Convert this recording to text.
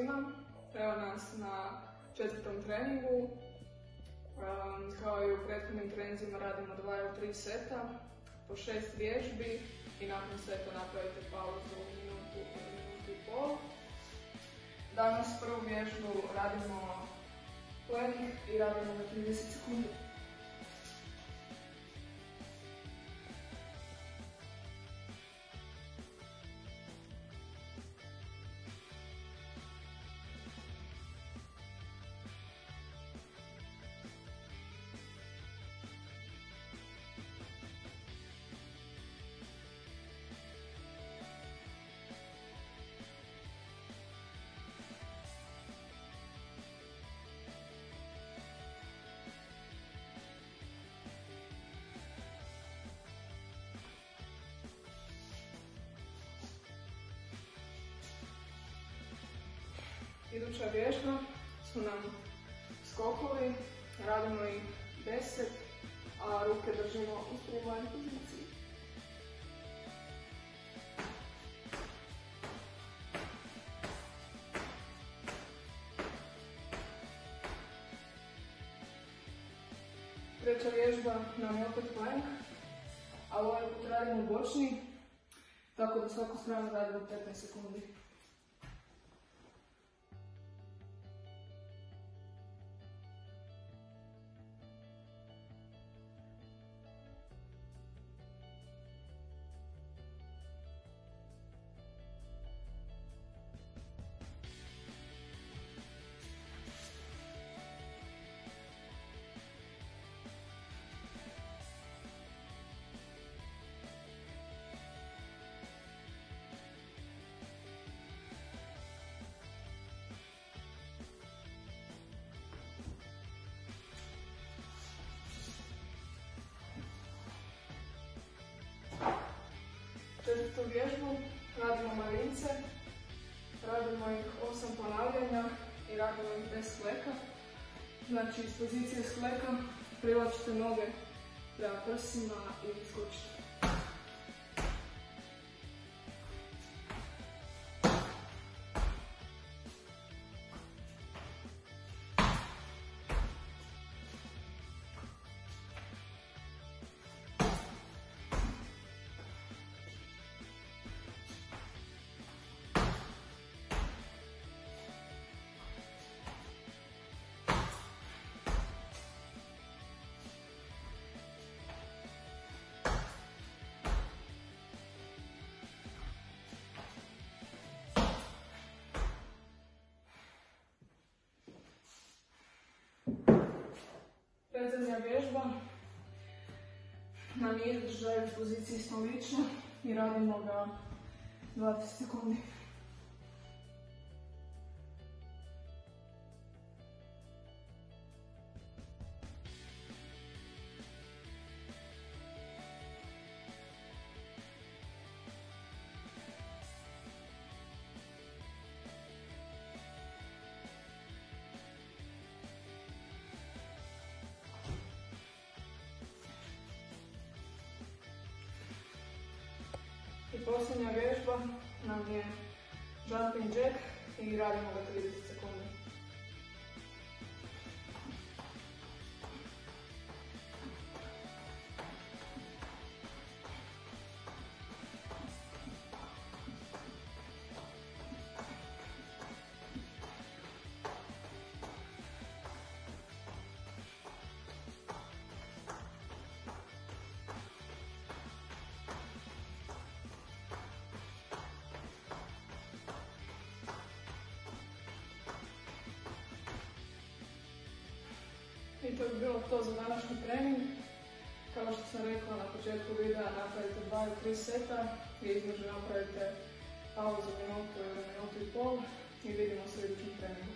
svima. Evo nas na 4. treningu. Kao i u prethodnim treninzima radimo 2 ili 3 seta po 6 vježbi i nakon seta napravite pauzu minutu i pol. Danas prvu vježbu radimo plank i radimo na 30 sekundi. Iduća vježba su nam skokovi, radimo ih 10, a ruke držimo u streamline poziciji. Treća vježba nam je opet plank, ali ovaj put radimo bočni, tako da svaku stranu radimo 15 sekundi. Četvrtu vježbu radimo marince, radimo ih 8 ponavljanja i radimo ih bez fleka. Znači iz pozicije s flekom privlačite noge prema prsima i skočite. Predzadnja vježba nam je izdržaj u poziciji stolića i radimo ga 20 sekundi. I posljednja vježba nam je jumping jack i radimo ga 30 sekundi. I to bi bilo to za današnji trening. Kao što sam rekla na početku videa, napravite 2 ili 3 seta i između napravite pauzu minutu ili minutu i pol i vidimo se u idućem treningu.